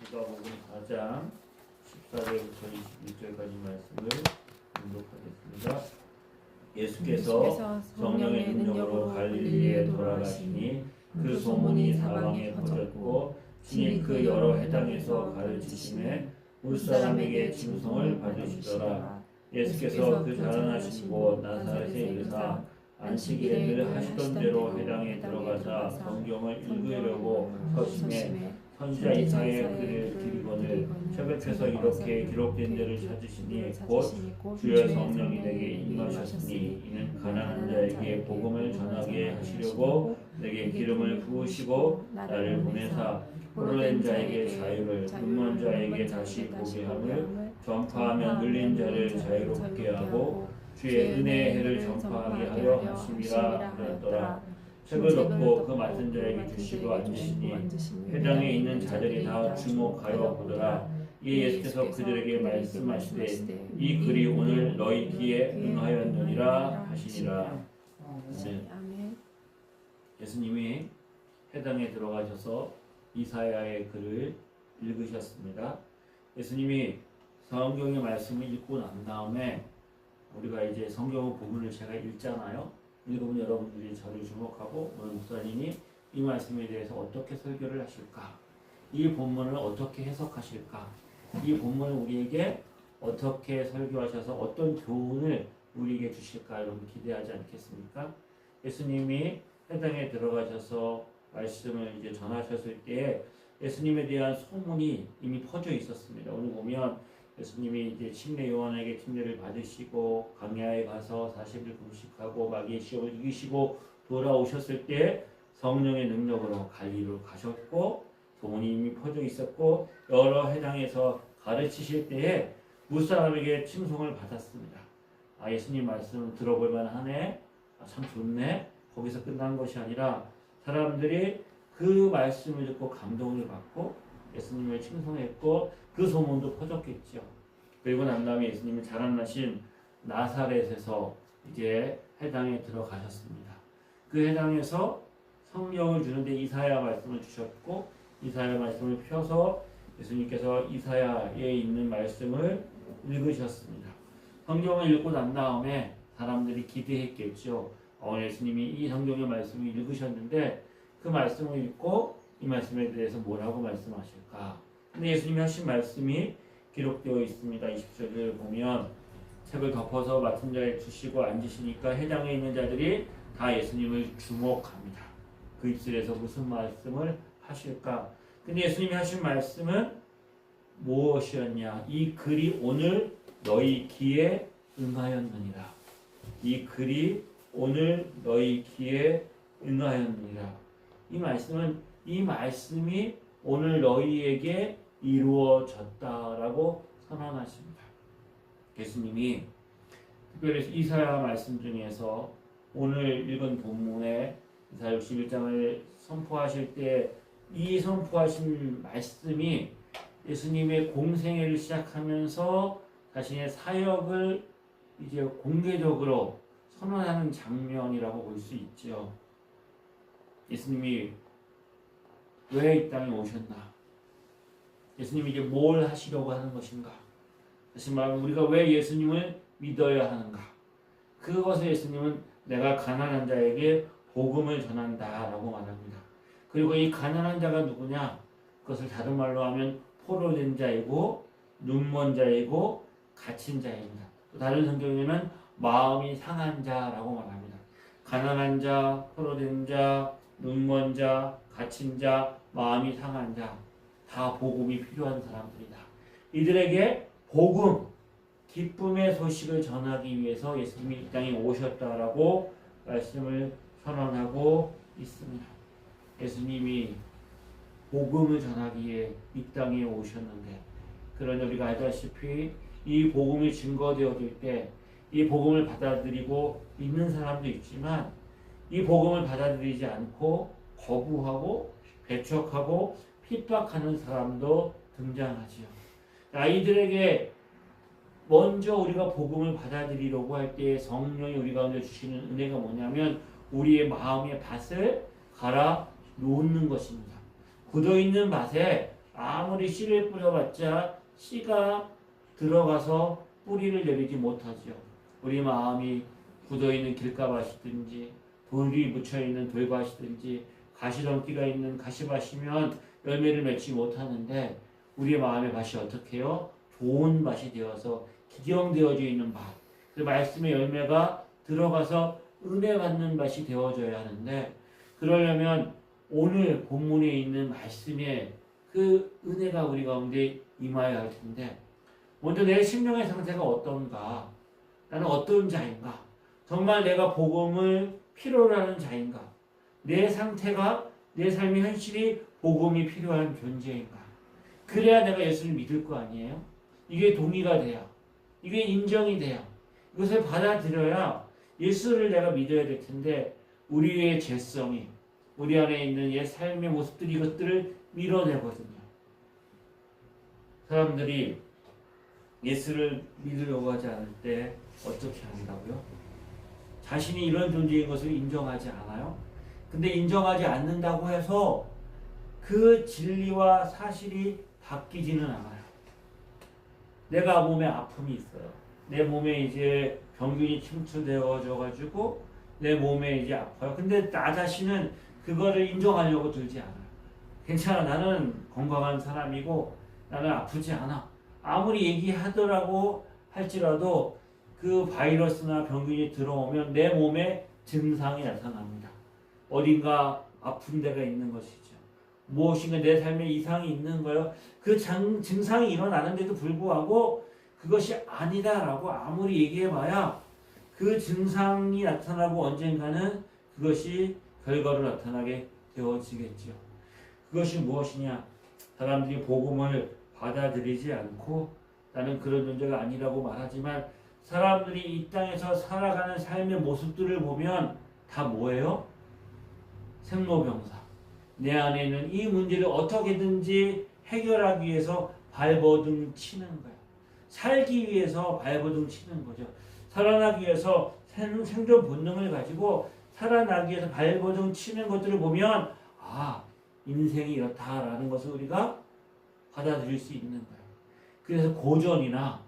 누가복음 4장 14절부터 21절까지 말씀을 공독하겠습니다. 예수께서 성령의 능력으로 갈릴리에 돌아가시니 그 소문이 사방에 퍼졌고 친히 그 여러 회당에서 가르치심에 물사람에게 칭송을 받으시더라. 예수께서 그 자라나신 곳 나사렛에 이르사 안식일에 늘 하시던 대로 회당에 들어가사 성경을 읽으려고 서심해 선지자 이사야의 글을 기리거늘 새벽에서 이렇게 기록된 데를 찾으시니 곧 주의 성령이 내게 임하셨으니 이는 가난한 자에게 복음을 전하게 하시려고 내게 기름을 부으시고 나를 보내사 포로된 자에게 자유를 눈먼 자에게 다시 보게 함을 전파하며 눌린 자를 자유롭게 하고 주의 은혜의 해를 전파하게 하려 하심이라 하였더라. 책을 덮고 그 맡은 자에게 주시고 앉으시니 회당에 있는 자들이 다 주목하여 보더라. 이에 예수께서 그들에게 말씀하시되 이 글이 오늘 너희 귀에 응하였느니라 하시니라. 아멘. 예수님이 회당에 들어가셔서 이사야의 글을 읽으셨습니다. 예수님이 성경의 말씀을 읽고 난 다음에 우리가 이제 성경 부분을 제가 읽잖아요. 읽으면 여러분들이 저를 주목하고 오늘 목사님이 이 말씀에 대해서 어떻게 설교를 하실까? 이 본문을 어떻게 해석하실까? 이 본문을 우리에게 어떻게 설교하셔서 어떤 교훈을 우리에게 주실까? 여러분 기대하지 않겠습니까? 예수님이 회당에 들어가셔서 말씀을 이제 전하셨을 때에 예수님에 대한 소문이 이미 퍼져 있었습니다. 오늘 보면 예수님이 이제 침례 요한에게 침례를 받으시고 광야에 가서 40일 금식하고 마귀의 시험을 이기시고 돌아오셨을 때 성령의 능력으로 갈릴리로 가셨고 소문이 이미 퍼져 있었고 여러 회당에서 가르치실 때에 무사람에게 칭송을 받았습니다. 예수님 말씀 들어볼 만하네, 참 좋네. 거기서 끝난 것이 아니라 사람들이 그 말씀을 듣고 감동을 받고 예수님을 칭송했고 그 소문도 퍼졌겠죠. 그리고 난 다음에 예수님이 자라나신 나사렛에서 이제 회당에 들어가셨습니다. 그 회당에서 성경을 주는데 이사야 말씀을 주셨고 이사야 말씀을 펴서 예수님께서 이사야에 있는 말씀을 읽으셨습니다. 성경을 읽고 난 다음에 사람들이 기대했겠죠. 예수님이 이 성경의 말씀을 읽으셨는데 그 말씀을 읽고 이 말씀에 대해서 뭐라고 말씀하실까? 근데 예수님이 하신 말씀이 기록되어 있습니다. 20절을 보면 책을 덮어서 맡은 자에 주시고 앉으시니까 회당에 있는 자들이 다 예수님을 주목합니다. 그 입술에서 무슨 말씀을 하실까? 근데 예수님이 하신 말씀은 무엇이었냐? 이 글이 오늘 너희 귀에 응하였느니라. 이 글이 오늘 너희 귀에 응하였느니라. 이 말씀이 오늘 너희에게 이루어졌다라고 선언하십니다. 예수님이 특별히 이사야 말씀 중에서 오늘 읽은 본문에 이사야 61장을 선포하실 때 이 선포하신 말씀이 예수님의 공생애를 시작하면서 자신의 사역을 이제 공개적으로 선언하는 장면이라고 볼 수 있죠. 예수님이 왜 이 땅에 오셨나? 예수님이 이제 뭘 하시려고 하는 것인가? 다시 말하면 우리가 왜 예수님을 믿어야 하는가? 그것을 예수님은 내가 가난한 자에게 복음을 전한다라고 말합니다. 그리고 이 가난한 자가 누구냐? 그것을 다른 말로 하면 포로된 자이고 눈먼 자이고 갇힌 자입니다. 또 다른 성경에는 마음이 상한 자라고 말합니다. 가난한 자, 포로된 자, 눈먼 자, 갇힌 자, 마음이 상한 자, 다 복음이 필요한 사람들이다. 이들에게 복음, 기쁨의 소식을 전하기 위해서 예수님이 이 땅에 오셨다라고 말씀을 선언하고 있습니다. 예수님이 복음을 전하기에 이 땅에 오셨는데, 그러나 우리가 알다시피 이 복음이 증거되어질 때 이 복음을 받아들이고 믿는 사람도 있지만 이 복음을 받아들이지 않고 거부하고 배척하고 핍박하는 사람도 등장하지요. 이들에게 먼저 우리가 복음을 받아들이려고 할 때 성령이 우리 가운데 주시는 은혜가 뭐냐면 우리의 마음의 밭을 갈아 놓는 것입니다. 굳어있는 밭에 아무리 씨를 뿌려봤자 씨가 들어가서 뿌리를 내리지 못하죠. 우리 마음이 굳어있는 길가밭이든지 돌이 묻혀있는 돌밭이든지 가시덤기가 있는 가시밭이면 열매를 맺지 못하는데 우리의 마음의 밭이 어떻게 해요? 좋은 밭이 되어서 기경되어져 있는 밭. 그 말씀의 열매가 들어가서 은혜 받는 밭이 되어져야 하는데 그러려면 오늘 본문에 있는 말씀에 그 은혜가 우리 가운데 임하여야 할 텐데 먼저 내 심령의 상태가 어떤가? 나는 어떤 자인가? 정말 내가 복음을 필요로 하는 자인가? 내 상태가 내 삶의 현실이 복음이 필요한 존재인가? 그래야 내가 예수를 믿을 거 아니에요? 이게 동의가 돼야 이게 인정이 돼야 이것을 받아들여야 예수를 내가 믿어야 될 텐데 우리의 죄성이 우리 안에 있는 옛 삶의 모습들이 이것들을 밀어내거든요. 사람들이 예수를 믿으려고 하지 않을 때 어떻게 한다고요? 자신이 이런 존재인 것을 인정하지 않아요? 근데 인정하지 않는다고 해서 그 진리와 사실이 바뀌지는 않아요. 내가 몸에 아픔이 있어요. 내 몸에 이제 병균이 침투되어져 가지고 내 몸에 이제 아파요. 근데 나 자신은 그거를 인정하려고 들지 않아요. 괜찮아. 나는 건강한 사람이고 나는 아프지 않아. 아무리 얘기하더라고 할지라도 그 바이러스나 병균이 들어오면 내 몸에 증상이 나타납니다. 어딘가 아픈 데가 있는 것이죠. 무엇인가 내 삶에 이상이 있는 거예요. 그 증상이 일어나는데도 불구하고 그것이 아니다라고 아무리 얘기해봐야 그 증상이 나타나고 언젠가는 그것이 결과로 나타나게 되어지겠죠. 그것이 무엇이냐? 사람들이 복음을 받아들이지 않고 나는 그런 존재가 아니라고 말하지만 사람들이 이 땅에서 살아가는 삶의 모습들을 보면 다 뭐예요? 생로병사. 내 안에 있는 이 문제를 어떻게든지 해결하기 위해서 발버둥 치는 거야. 살기 위해서 발버둥 치는 거죠. 살아나기 위해서 생존 본능을 가지고 살아나기 위해서 발버둥 치는 것들을 보면 아, 인생이 이렇다라는 것을 우리가 받아들일 수 있는 거예요. 그래서 고전이나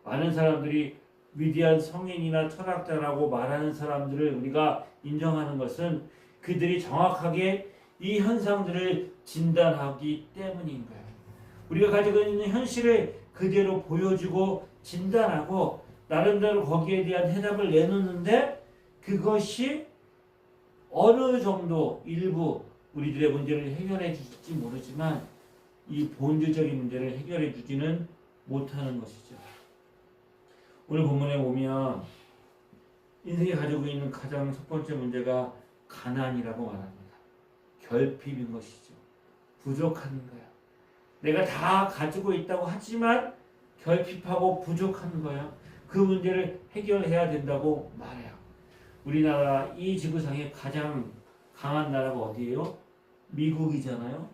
많은 사람들이 위대한 성인이나 철학자라고 말하는 사람들을 우리가 인정하는 것은 그들이 정확하게 이 현상들을 진단하기 때문인 거예요. 우리가 가지고 있는 현실을 그대로 보여주고 진단하고 나름대로 거기에 대한 해답을 내놓는데 그것이 어느 정도 일부 우리들의 문제를 해결해 줄지 모르지만 이 본질적인 문제를 해결해 주지는 못하는 것이죠. 오늘 본문에 보면 인생이 가지고 있는 가장 첫 번째 문제가 가난이라고 말합니다. 결핍인 것이죠. 부족한 거야. 내가 다 가지고 있다고 하지만 결핍하고 부족한 거야. 그 문제를 해결해야 된다고 말해요. 우리나라 이 지구상에 가장 강한 나라가 어디예요? 미국이잖아요.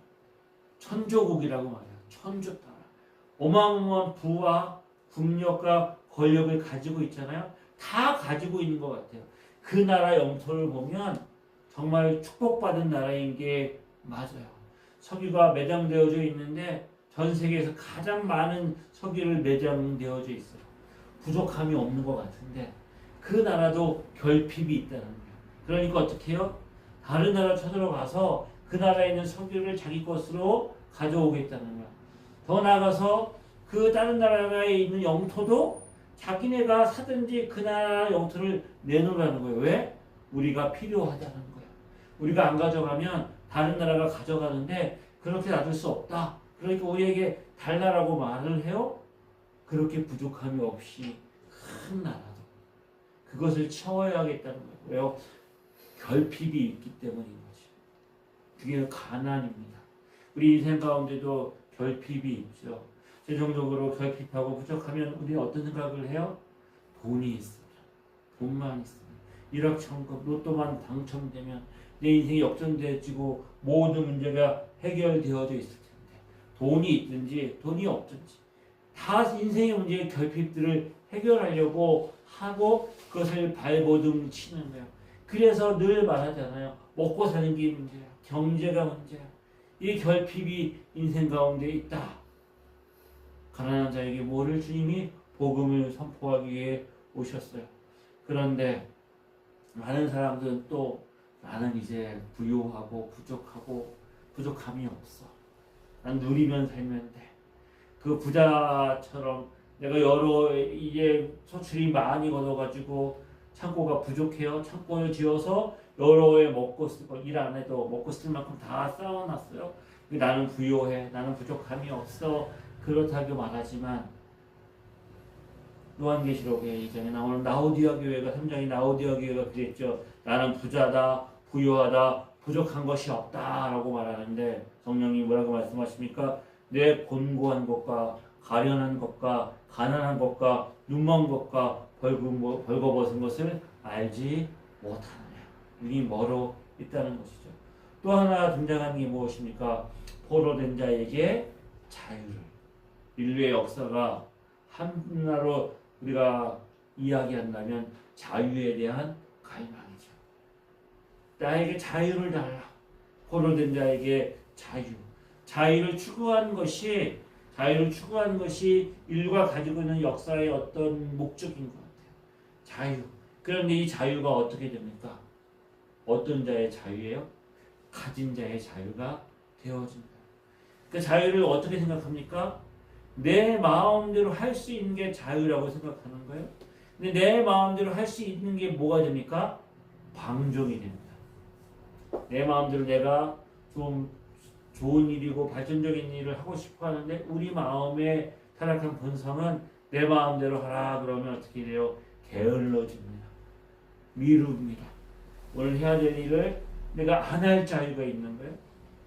천조국이라고 말해요. 천조나라. 어마어마한 부와 국력과 권력을 가지고 있잖아요. 다 가지고 있는 것 같아요. 그 나라 영토를 보면 정말 축복받은 나라인 게 맞아요. 석유가 매장되어져 있는데 전 세계에서 가장 많은 석유를 매장되어져 있어요. 부족함이 없는 것 같은데 그 나라도 결핍이 있다는 거예요. 그러니까 어떻게 해요? 다른 나라 쳐들어가서 그 나라에 있는 석유를 자기 것으로 가져오겠다는 거예요. 더 나아가서 그 다른 나라에 있는 영토도 자기네가 사든지 그 나라 영토를 내놓으라는 거예요. 왜? 우리가 필요하다는 거예요. 우리가 안 가져가면 다른 나라가 가져가는데 그렇게 놔둘 수 없다. 그러니까 우리에게 달라라고 말을 해요. 그렇게 부족함이 없이 큰 나라도 그것을 채워야겠다는 거예요. 왜요? 결핍이 있기 때문인 거죠. 그게 가난입니다. 우리 인생 가운데도 결핍이 있죠. 최종적으로 결핍하고 부족하면 우리는 어떤 생각을 해요? 돈이 있으면, 돈만 있으면, 일확천금, 로또만 당첨되면 내 인생이 역전되어지고 모든 문제가 해결되어져 있을 텐데 돈이 있든지 돈이 없든지 다 인생의 문제의 결핍들을 해결하려고 하고 그것을 발버둥 치는 거예요. 그래서 늘 말하잖아요. 먹고 사는 게 문제야. 경제가 문제야. 이 결핍이 인생 가운데 있다. 가난한 자에게 뭐를 주님이 복음을 선포하기 위해 오셨어요. 그런데 많은 사람들은 또 나는 이제 부유하고 부족하고 부족함이 없어. 난 누리면 살면 돼. 그 부자처럼 내가 여러 이제 소출이 많이 걷어가지고 창고가 부족해요. 창고를 지어서 여러 해 먹고 쓰고 일 안 해도 먹고 쓸 만큼 다 쌓아놨어요. 나는 부유해. 나는 부족함이 없어. 그렇다고 말하지만 요한계시록에 이전에 나오는 라오디아 교회가 3장의 라오디아 교회가 그랬죠. 나는 부자다, 부유하다, 부족한 것이 없다라고 말하는데 성령이 뭐라고 말씀하십니까? 내 곤고한 것과 가련한 것과 가난한 것과 눈먼 것과 벌거벗은 것을 알지 못하느냐. 눈이 멀어 있다는 것이죠. 또 하나 등장하는 게 무엇입니까? 포로된 자에게 자유를. 인류의 역사가 하나로 우리가 이야기한다면 자유에 대한 갈망이죠. 나에게 자유를 달라. 포로된 자에게 자유. 자유를 추구하는 것이 인류가 가지고 있는 역사의 어떤 목적인 것 같아요. 자유. 그런데 이 자유가 어떻게 됩니까? 어떤 자의 자유예요? 가진 자의 자유가 되어진다. 그 자유를 어떻게 생각합니까? 내 마음대로 할 수 있는 게 자유라고 생각하는 거예요. 근데 내 마음대로 할 수 있는 게 뭐가 됩니까? 방종이 됩니다. 내 마음대로 내가 좀 좋은 일이고 발전적인 일을 하고 싶어 하는데 우리 마음의 타락한 본성은 내 마음대로 하라 그러면 어떻게 돼요? 게을러집니다. 미룹니다. 오늘 해야 될 일을 내가 안 할 자유가 있는 거예요.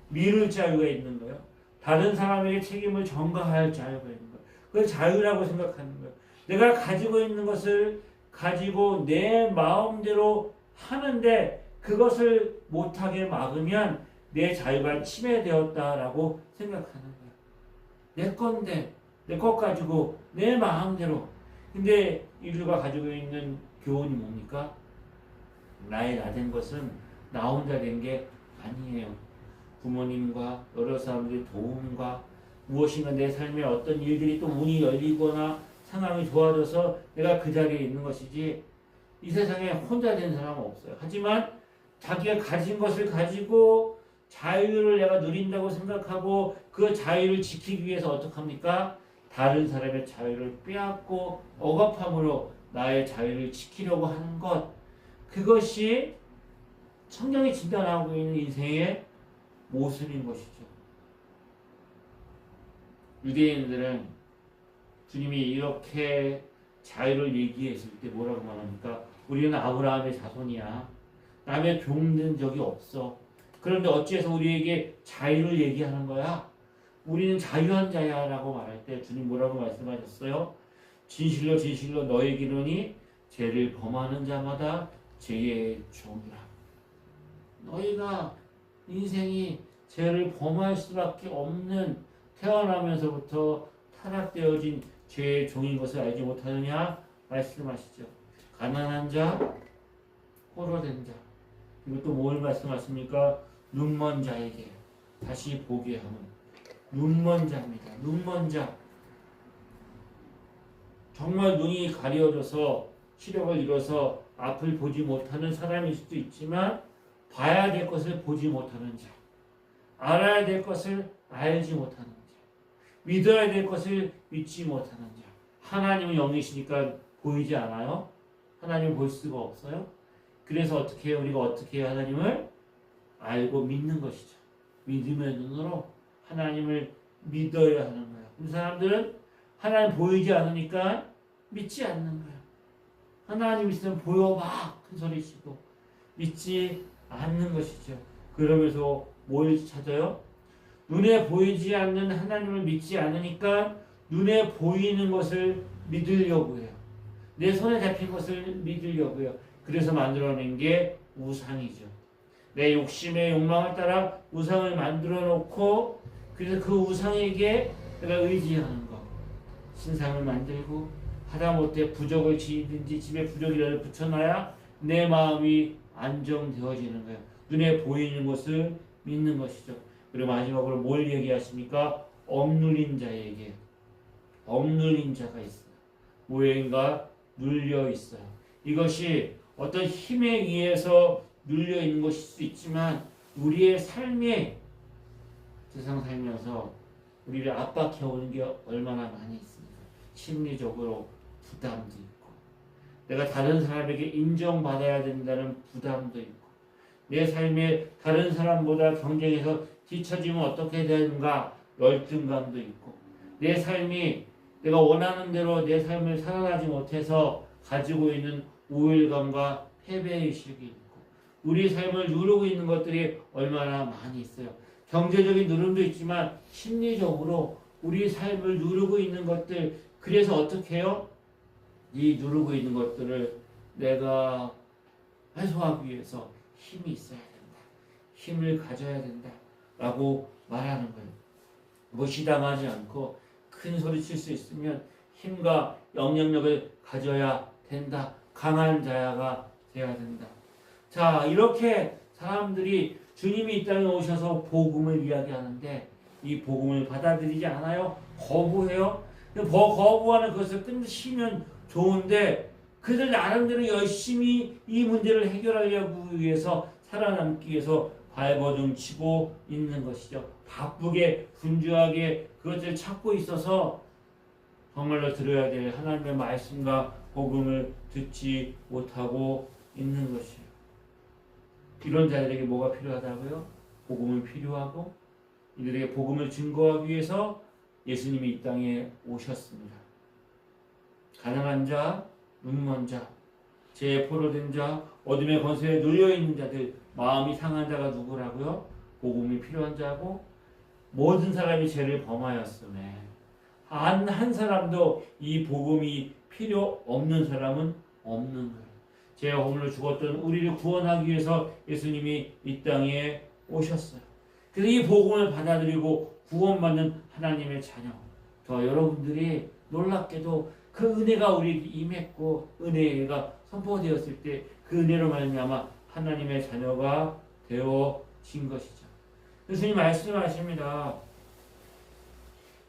미룰 자유가 있는 거예요. 다른 사람에게 책임을 전가할 자유가 있는 거예요. 그걸 자유라고 생각하는 거예요. 내가 가지고 있는 것을 가지고 내 마음대로 하는데 그것을 못하게 막으면 내 자유가 침해되었다라고 생각하는 거예요. 내 건데 내 것 가지고 내 마음대로. 근데 인류가 가지고 있는 교훈이 뭡니까? 나의 나된 것은 나 혼자 된 게 아니에요. 부모님과 여러 사람들의 도움과 무엇인가 내 삶에 어떤 일들이 또 문이 열리거나 상황이 좋아져서 내가 그 자리에 있는 것이지 이 세상에 혼자 된 사람은 없어요. 하지만 자기가 가진 것을 가지고 자유를 내가 누린다고 생각하고 그 자유를 지키기 위해서 어떡합니까? 다른 사람의 자유를 빼앗고 억압함으로 나의 자유를 지키려고 하는 것. 그것이 성경이 진단하고 있는 인생의 모습인 것이죠. 유대인들은 주님이 이렇게 자유를 얘기했을 때 뭐라고 말합니까? 우리는 아브라함의 자손이야. 남의 종된 적이 없어. 그런데 어찌해서 우리에게 자유를 얘기하는 거야? 우리는 자유한 자야 라고 말할 때 주님 뭐라고 말씀하셨어요? 진실로 진실로 너에게 이르노니 죄를 범하는 자마다 죄의 종이라. 너희가 인생이 죄를 범할 수밖에 없는 태어나면서부터 타락되어진 죄의 종인 것을 알지 못하느냐 말씀하시죠. 가난한 자, 포로된 자. 그리고 또 뭘 말씀하십니까? 눈먼 자에게 다시 보게 하는 눈먼 자입니다. 눈먼 자. 정말 눈이 가려져서 시력을 잃어서 앞을 보지 못하는 사람일 수도 있지만 봐야 될 것을 보지 못하는 자. 알아야 될 것을 알지 못하는 자. 믿어야 될 것을 믿지 못하는 자. 하나님은 영이시니까 보이지 않아요? 하나님을 볼 수가 없어요? 그래서 어떻게 해요? 우리가 어떻게 해요? 하나님을 알고 믿는 것이죠. 믿음의 눈으로 하나님을 믿어야 하는 거예요. 그 사람들은 하나님 보이지 않으니까 믿지 않는 거예요. 하나님 있으면 보여봐 큰 소리치고 믿지 않는 것이죠. 그러면서 뭘 찾아요? 눈에 보이지 않는 하나님을 믿지 않으니까 눈에 보이는 것을 믿으려고 해요. 내 손에 잡힌 것을 믿으려고 해요. 그래서 만들어낸 게 우상이죠. 내 욕심의 욕망을 따라 우상을 만들어 놓고 그래서 그 우상에게 내가 의지하는 것. 신상을 만들고 하다못해 부적을 지든지 집에 부적이라도 붙여놔야 내 마음이 안정되어지는 거예요. 눈에 보이는 것을 믿는 것이죠. 그리고 마지막으로 뭘 얘기하십니까? 억눌린 자에게, 억눌린 자가 있어요. 뭐인가 눌려 있어요. 이것이 어떤 힘에 의해서 눌려 있는 것일 수 있지만 우리의 삶에, 세상 살면서 우리를 압박해 오는 게 얼마나 많이 있습니까? 심리적으로 부담도 있고, 내가 다른 사람에게 인정받아야 된다는 부담도 있고, 내 삶에 다른 사람보다 경쟁해서 뒤처지면 어떻게 되는가 열등감도 있고, 내 삶이 내가 원하는 대로 내 삶을 살아가지 못해서 가지고 있는 우울감과 패배의식이 있고, 우리 삶을 누르고 있는 것들이 얼마나 많이 있어요. 경제적인 누름도 있지만 심리적으로 우리 삶을 누르고 있는 것들, 그래서 어떻게 해요? 이 누르고 있는 것들을 내가 해소하기 위해서 힘이 있어야 된다. 힘을 가져야 된다. 라고 말하는 거예요. 무시당하지 않고 큰 소리 칠 수 있으면 힘과 영향력을 가져야 된다. 강한 자야가 되어야 된다. 자, 이렇게 사람들이 주님이 이 땅에 오셔서 복음을 이야기하는데 이 복음을 받아들이지 않아요. 거부해요. 거부하는 것을 끊으시면 좋은데 그들 나름대로 열심히 이 문제를 해결하려고 위해서 살아남기 위해서 발버둥 치고 있는 것이죠. 바쁘게 분주하게 그것을 찾고 있어서 정말로 들어야 될 하나님의 말씀과 복음을 듣지 못하고 있는 것이에요. 이런 자들에게 뭐가 필요하다고요? 복음은 필요하고 이들에게 복음을 증거하기 위해서 예수님이 이 땅에 오셨습니다. 가난한 자, 눈먼 자, 죄에 포로된 자, 어둠의 권세에 눌려있는 자들, 마음이 상한 자가 누구라고요? 복음이 필요한 자고 모든 사람이 죄를 범하였음에 한 사람도 이 복음이 필요 없는 사람은 없는 거예요. 죄와 허물로 죽었던 우리를 구원하기 위해서 예수님이 이 땅에 오셨어요. 그래서 이 복음을 받아들이고 구원받는 하나님의 자녀, 저 여러분들이 놀랍게도 그 은혜가 우리에게 임했고 은혜가 선포되었을 때 그 은혜로 말미암아 하나님의 자녀가 되어진 것이죠. 예수님 말씀하십니다.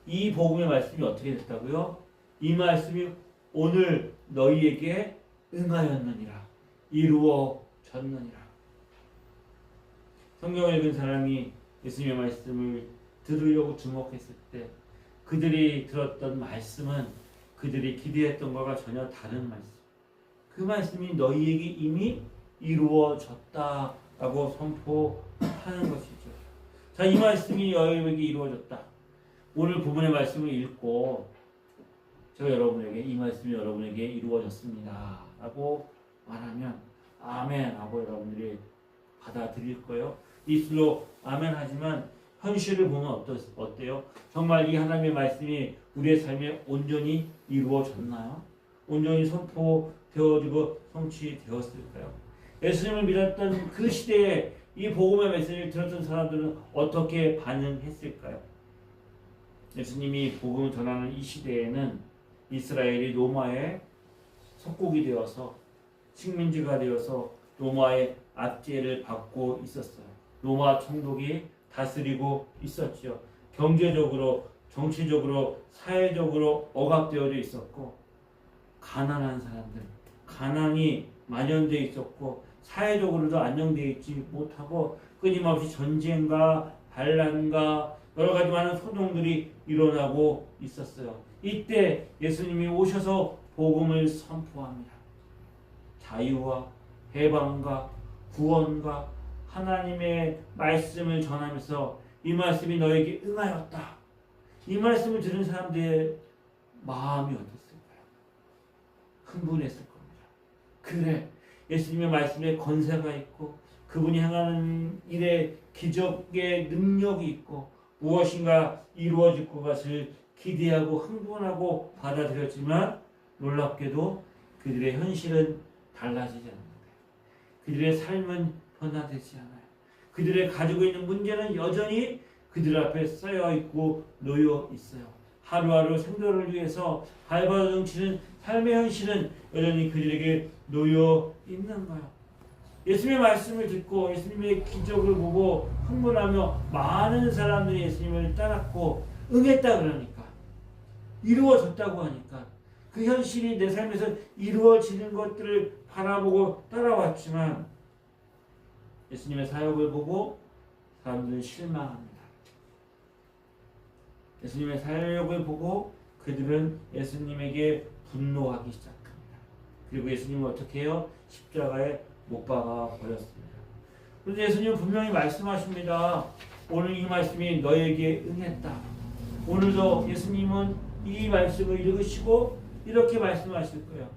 이 복음의 말씀이 어떻게 됐다고요? 이 말씀이 오늘 너희에게 응하였느니라. 이루어졌느니라. 성경을 읽은 사람이 예수님의 말씀을 들으려고 주목했을 때 그들이 들었던 말씀은 그들이 기대했던 것과 전혀 다른 말씀. 그 말씀이 너희에게 이미 이루어졌다라고 선포하는 것이죠. 자, 이 말씀이 너희에게 이루어졌다. 오늘 부분의 말씀을 읽고 제가 여러분에게 이 말씀이 여러분에게 이루어졌습니다 라고 말하면 아멘 하고 여러분들이 받아들일 거예요. 입술로 아멘 하지만 현실을 보면 어때요? 정말 이 하나님의 말씀이 우리의 삶에 온전히 이루어졌나요? 온전히 선포되어지고 성취되었을까요? 예수님을 믿었던 그 시대에 이 복음의 메시지를 들었던 사람들은 어떻게 반응했을까요? 예수님이 복음을 전하는 이 시대에는 이스라엘이 로마의 속국이 되어서 식민지가 되어서 로마의 압제를 받고 있었어요. 로마 총독이 다스리고 있었죠. 경제적으로, 정치적으로, 사회적으로 억압되어져 있었고 가난한 사람들, 가난이 만연되어 있었고 사회적으로도 안정되어 있지 못하고 끊임없이 전쟁과 반란과 여러 가지 많은 소동들이 일어나고 있었어요. 이때 예수님이 오셔서 복음을 선포합니다. 자유와 해방과 구원과 하나님의 말씀을 전하면서 이 말씀이 너에게 응하였다. 이 말씀을 들은 사람들의 마음이 어땠을까요? 흥분했을 겁니다. 그래, 예수님의 말씀에 권세가 있고 그분이 행하는 일에 기적의 능력이 있고 무엇인가 이루어질 것을 기대하고 흥분하고 받아들였지만 놀랍게도 그들의 현실은 달라지지 않는 거예요. 그들의 삶은 변화되지 않아요. 그들의 가지고 있는 문제는 여전히 그들 앞에 쌓여 있고 놓여 있어요. 하루하루 생존을 위해서 발버둥 치는 삶의 현실은 여전히 그들에게 놓여 있는 거예요. 예수님의 말씀을 듣고 예수님의 기적을 보고 흥분하며 많은 사람들이 예수님을 따랐고 응했다 그러니까 이루어졌다고 하니까 그 현실이 내 삶에서 이루어지는 것들을 바라보고 따라왔지만 예수님의 사역을 보고 사람들은 실망합니다. 예수님의 사역을 보고 그들은 예수님에게 분노하기 시작합니다. 그리고 예수님은 어떻게 해요? 십자가에 못 박아 버렸습니다. 그런데 예수님은 분명히 말씀하십니다. 오늘 이 말씀이 너에게 응했다. 오늘도 예수님은 이 말씀을 읽으시고 이렇게 말씀하실 거예요.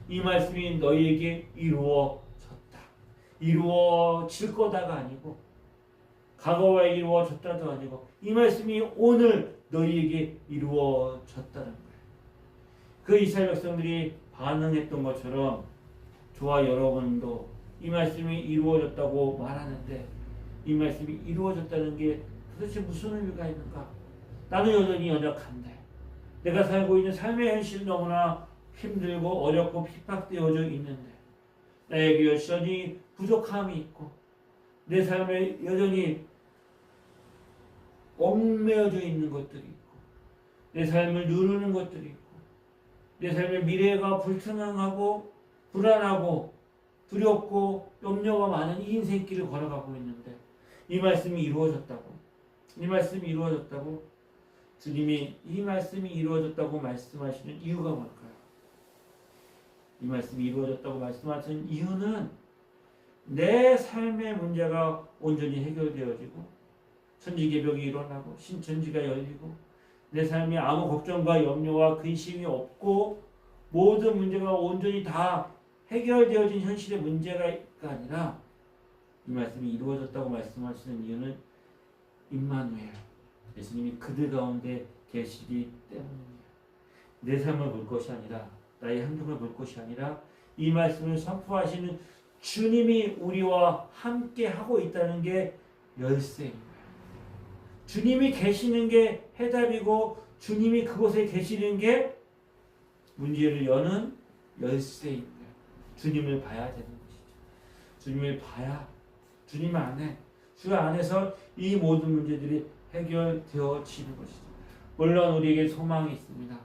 이 말씀이 너희에게 이루어졌다. 이루어질 거다가 아니고 과거에 이루어졌다도 아니고 이 말씀이 오늘 너희에게 이루어졌다는 거예요. 그 이스라엘 백성들이 반응했던 것처럼 저와 여러분도 이 말씀이 이루어졌다고 말하는데 이 말씀이 이루어졌다는 게 도대체 무슨 의미가 있는가? 나는 여전히 연약한데 내가 살고 있는 삶의 현실이 너무나 힘들고 어렵고 핍박되어져 있는데 나에게 여전히 부족함이 있고 내 삶에 여전히 얽매여져 있는 것들이 있고 내 삶을 누르는 것들이 있고 내 삶의 미래가 불투명하고 불안하고 두렵고 염려가 많은 이 인생길을 걸어가고 있는데 이 말씀이 이루어졌다고 이 말씀이 이루어졌다고 주님이 이 말씀이 이루어졌다고 말씀하시는 이유가 뭘까요? 이 말씀이 이루어졌다고 말씀하시는 이유는 내 삶의 문제가 온전히 해결되어지고 천지개벽이 일어나고 신천지가 열리고 내 삶에 아무 걱정과 염려와 근심이 없고 모든 문제가 온전히 다 해결되어진 현실의 문제가 아니라 이 말씀이 이루어졌다고 말씀하시는 이유는 임마누엘 예수님이 그들 가운데 계시기 때문입니다. 내 삶을 볼 것이 아니라 나의 행동을 볼 것이 아니라 이 말씀을 선포하시는 주님이 우리와 함께 하고 있다는 게 열쇠입니다. 주님이 계시는 게 해답이고 주님이 그곳에 계시는 게 문제를 여는 열쇠입니다. 주님을 봐야 되는 것이죠. 주님을 봐야 주님 안에 주 안에서 이 모든 문제들이 해결되어지는 것이죠. 물론 우리에게 소망이 있습니다.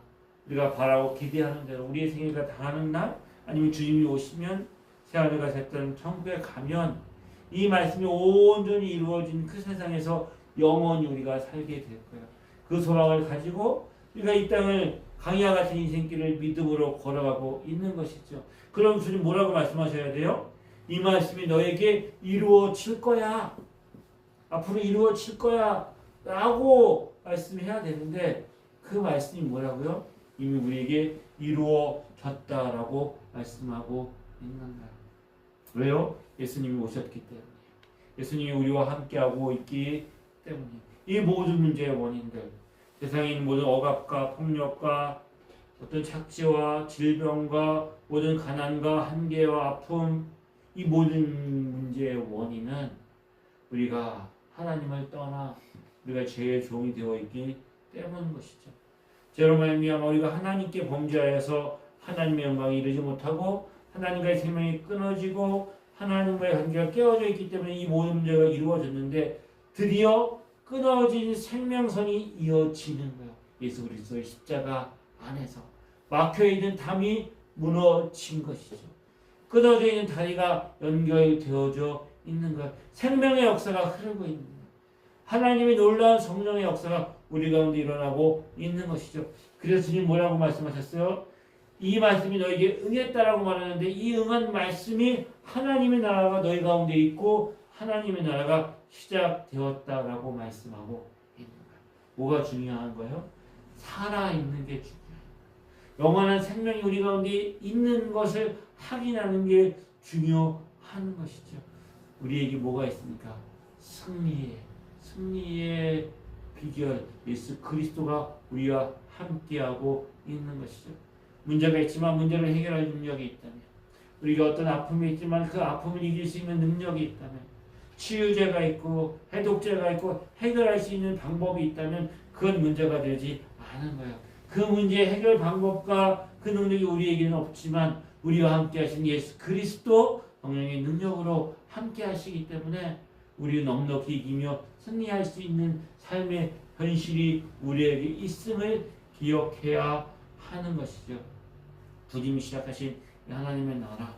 우리가 바라고 기대하는 대로 우리의 생애가 다하는 날 아니면 주님이 오시면 새하늘과 새 땅 천국에 가면 이 말씀이 온전히 이루어진 그 세상에서 영원히 우리가 살게 될 거예요. 그 소망을 가지고 우리가 이 땅을 강야와 같은 인생길을 믿음으로 걸어가고 있는 것이죠. 그럼 주님 뭐라고 말씀하셔야 돼요? 이 말씀이 너에게 이루어질 거야. 앞으로 이루어질 거야. 라고 말씀해야 되는데 그 말씀이 뭐라고요? 이미 우리에게 이루어졌다라고 말씀하고 있는 거예요. 왜요? 예수님이 오셨기 때문에. 예수님이 우리와 함께하고 있기 때문에. 이 모든 문제의 원인들, 세상에 있는 모든 억압과 폭력과 어떤 착취와 질병과 모든 가난과 한계와 아픔, 이 모든 문제의 원인은 우리가 하나님을 떠나 우리가 죄의 종이 되어 있기 때문인 것이죠. 죄로 말미암아 우리가 하나님께 범죄하여서 하나님의 영광에 이르지 못하고 하나님과의 생명이 끊어지고 하나님과의 관계가 깨어져 있기 때문에 이 모든 문제가 이루어졌는데 드디어 끊어진 생명선이 이어지는 거예요. 예수 그리스도의 십자가 안에서 막혀있는 담이 무너진 것이죠. 끊어져 있는 다리가 연결되어져 있는 것. 생명의 역사가 흐르고 있는 것. 하나님의 놀라운 성령의 역사가 우리 가운데 일어나고 있는 것이죠. 그래서 주님 뭐라고 말씀하셨어요? 이 말씀이 너에게 응했다라고 말하는데 이 응한 말씀이 하나님의 나라가 너희 가운데 있고 하나님의 나라가 시작되었다라고 말씀하고 있는 거예요. 뭐가 중요한 거예요? 살아있는 게 중요해요. 영원한 생명이 우리 가운데 있는 것을 확인하는 게 중요한 것이죠. 우리에게 뭐가 있습니까? 승리의 비결 예수 그리스도가 우리와 함께하고 있는 것이죠. 문제가 있지만 문제를 해결할 능력이 있다면 우리가 어떤 아픔이 있지만 그 아픔을 이길 수 있는 능력이 있다면 치유제가 있고 해독제가 있고 해결할 수 있는 방법이 있다면 그건 문제가 되지 않은 거예요. 그 문제의 해결 방법과 그 능력이 우리에게는 없지만 우리와 함께 하신 예수 그리스도 성령의 능력으로 함께 하시기 때문에 우리 넉넉히 이기며 승리할 수 있는 삶의 현실이 우리에게 있음을 기억해야 하는 것이죠. 주님이 시작하신 하나님의 나라,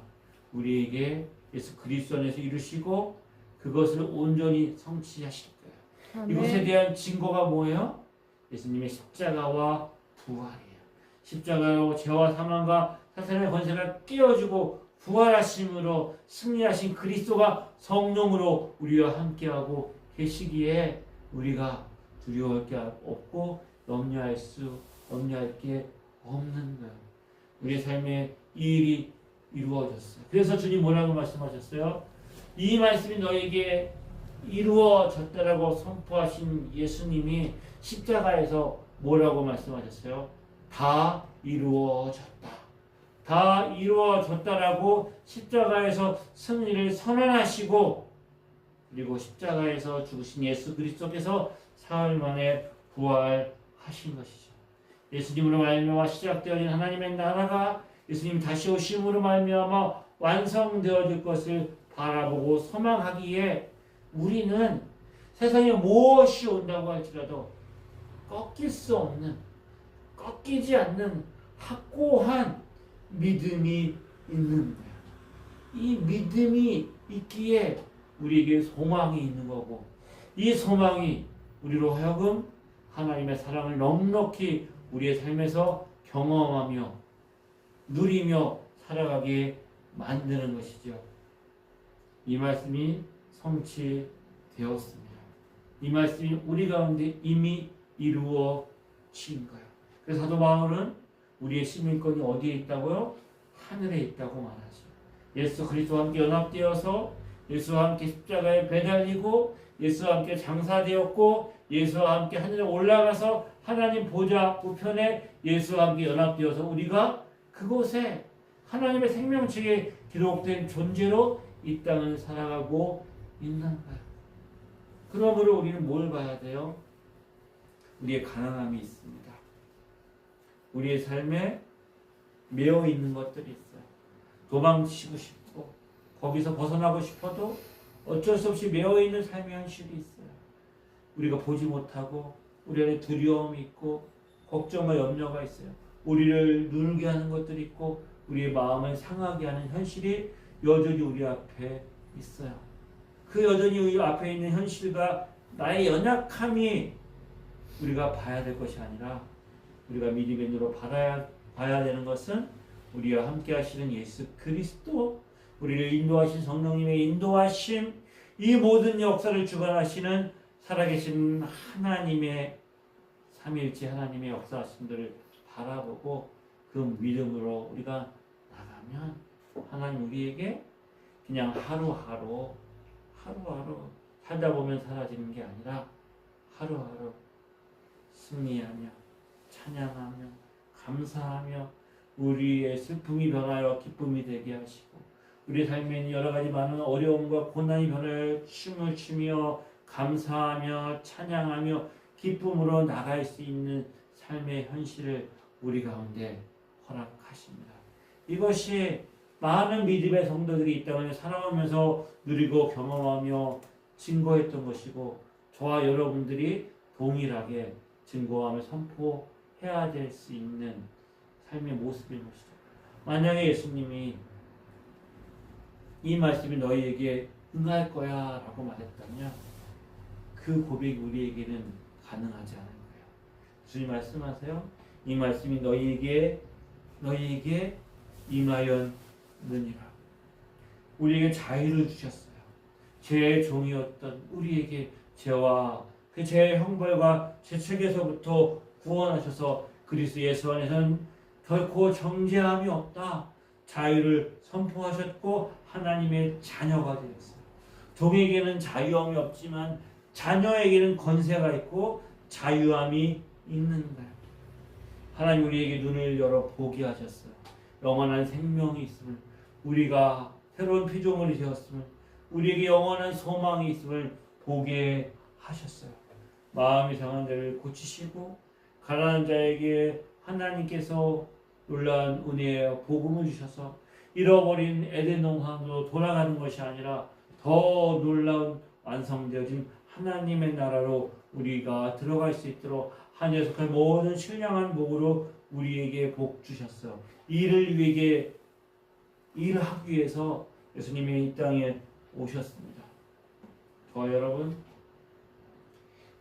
우리에게 예수 그리스도 안에서 이루시고 그것을 온전히 성취하실 거예요. 아멘. 이것에 대한 증거가 뭐예요? 예수님의 십자가와 부활이에요. 십자가로 죄와 사망과 사탄의 권세를 깨어주고 부활하심으로 승리하신 그리스도가 성령으로 우리와 함께하고 계시기에 우리가 두려워할 게 없고 염려할 게 없는 거예요. 우리의 삶에 이 일이 이루어졌어요. 그래서 주님 뭐라고 말씀하셨어요? 이 말씀이 너에게 이루어졌다라고 선포하신 예수님이 십자가에서 뭐라고 말씀하셨어요? 다 이루어졌다. 다 이루어졌다라고 십자가에서 승리를 선언하시고 그리고 십자가에서 죽으신 예수 그리스도께서 사흘 만에 부활하신 것이죠. 예수님으로 말미암아 시작되어진 하나님의 나라가 예수님 다시 오심으로 말미암아 완성되어질 것을 바라보고 소망하기에 우리는 세상에 무엇이 온다고 할지라도 꺾일 수 없는, 꺾이지 않는 확고한 믿음이 있는 거예요. 이 믿음이 있기에 우리에게 소망이 있는 거고, 이 소망이 우리로 하여금 하나님의 사랑을 넉넉히 우리의 삶에서 경험하며 누리며 살아가게 만드는 것이죠. 이 말씀이 성취되었습니다. 이 말씀이 우리 가운데 이미 이루어진 거예요. 그래서 사도 바울은 우리의 시민권이 어디에 있다고요? 하늘에 있다고 말하죠. 예수 그리스도와 함께 연합되어서 예수와 함께 십자가에 매달리고 예수와 함께 장사되었고 예수와 함께 하늘에 올라가서 하나님 보좌 우편에 예수와 함께 연합되어서 우리가 그곳에 하나님의 생명책에 기록된 존재로 이 땅을 살아가고 있는 거예요. 그러므로 우리는 뭘 봐야 돼요? 우리의 가난함이 있습니다. 우리의 삶에 매여 있는 것들이 있어요. 도망치고 싶고 거기서 벗어나고 싶어도 어쩔 수 없이 매여 있는 삶의 현실이 있어요. 우리가 보지 못하고 우리 안에 두려움이 있고 걱정과 염려가 있어요. 우리를 누르게 하는 것들이 있고 우리의 마음을 상하게 하는 현실이 여전히 우리 앞에 있어요. 그 여전히 우리 앞에 있는 현실과 나의 연약함이 우리가 봐야 될 것이 아니라 우리가 믿음의 눈으로 봐야 되는 것은 우리와 함께 하시는 예수 그리스도, 우리를 인도하신 성령님의 인도하심, 이 모든 역사를 주관하시는 살아계신 하나님의 삼위일체 하나님의 역사하심들을 바라보고 그 믿음으로 우리가 나가면 하나님 우리에게 그냥 하루하루 살다 보면 사라지는 게 아니라 하루하루 승리하며 찬양하며 감사하며 우리의 슬픔이 변하여 기쁨이 되게 하시고 우리의 삶에 있는 여러 가지 많은 어려움과 고난이 변하여 춤을 추며 감사하며 찬양하며 기쁨으로 나갈 수 있는 삶의 현실을 우리 가운데 허락하십니다. 이것이 많은 믿음의 성도들이 이 땅을 살아오면서 누리고 경험하며 증거했던 것이고 저와 여러분들이 동일하게 증거하며 선포해야 될 수 있는 삶의 모습인 것이죠. 만약에 예수님이 이 말씀이 너희에게 응할 거야 라고 말했다면 그 고백이 우리에게는 가능하지 않은 거예요. 주님 말씀하세요. 이 말씀이 너희에게 임하였느니라. 우리에게 자유를 주셨어요. 죄의 종이었던 우리에게 죄와 그 죄의 형벌과 죄책에서부터 구원하셔서 그리스도 예수 안에서는 결코 정죄함이 없다. 자유를 선포하셨고 하나님의 자녀가 되었어요. 종에게는 자유함이 없지만 자녀에게는 권세가 있고 자유함이 있는 거예요. 하나님 우리에게 눈을 열어 보게 하셨어요. 영원한 생명이 있음을, 우리가 새로운 피조물이 되었음을, 우리에게 영원한 소망이 있음을 보게 하셨어요. 마음이 상한 데를 고치시고 가난한 자에게 하나님께서 놀라운 은혜의 복음을 주셔서 잃어버린 에덴 동산으로 돌아가는 것이 아니라 더 놀라운 완성되어진 하나님의 나라로 우리가 들어갈 수 있도록 하늘에서 그 모든 신령한 복으로 우리에게 복 주셨어요. 이를 위해 일을 하기 위해서 예수님이 이 땅에 오셨습니다. 저와 여러분,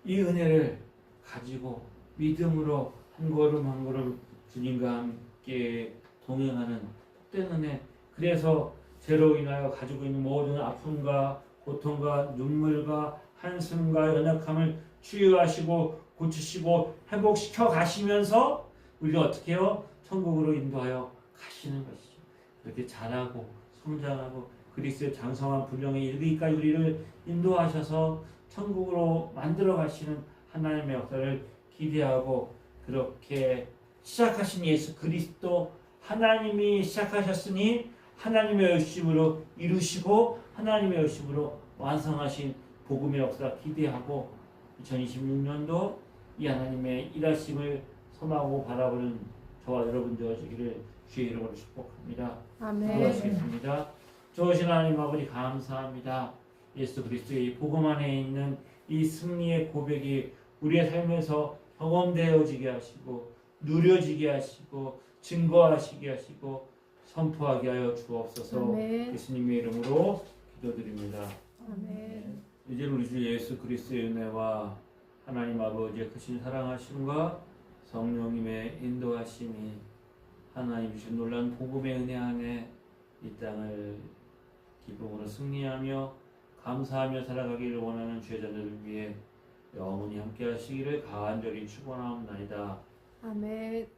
이 은혜를 가지고 믿음으로 한 걸음 한 걸음 주님과 함께 동행하는 뜻된 은혜, 그래서 죄로 인하여 가지고 있는 모든 아픔과 고통과 눈물과 한숨과 연약함을 치유하시고 고치시고 회복시켜 가시면서 우리가 어떻게 해요? 천국으로 인도하여 가시는 것이죠. 그렇게 자라고 성장하고 그리스도의 장성한 분량에 이르기까지 우리를 인도하셔서 천국으로 만들어 가시는 하나님의 역사를 기대하고, 그렇게 시작하신 예수 그리스도, 하나님이 시작하셨으니 하나님의 열심으로 이루시고 하나님의 열심으로 완성하신 복음의 역사 기대하고 2026년도 이 하나님의 일하심을 선하고 바라보는 저와 여러분 되어지기를 주의 이름으로 축복합니다. 아멘. 기도하시겠습니다. 좋으신 하나님 아버지, 감사합니다. 예수 그리스도의 복음 안에 있는 이 승리의 고백이 우리의 삶에서 경험되어지게 하시고 누려지게 하시고 증거하시게 하시고 선포하게 하여 주옵소서. 아멘. 예수님의 이름으로 기도드립니다. 아멘. 이제 우리 주 예수 그리스도의 은혜와 하나님 아버지의 크신 사랑하심과 성령님의 인도하심이 하나님 주신 놀라운 복음의 은혜 안에 이 땅을 기쁨으로 승리하며 감사하며 살아가기를 원하는 죄자들을 위해 영원히 함께 하시기를 간절히 축원하옵나이다. 아멘.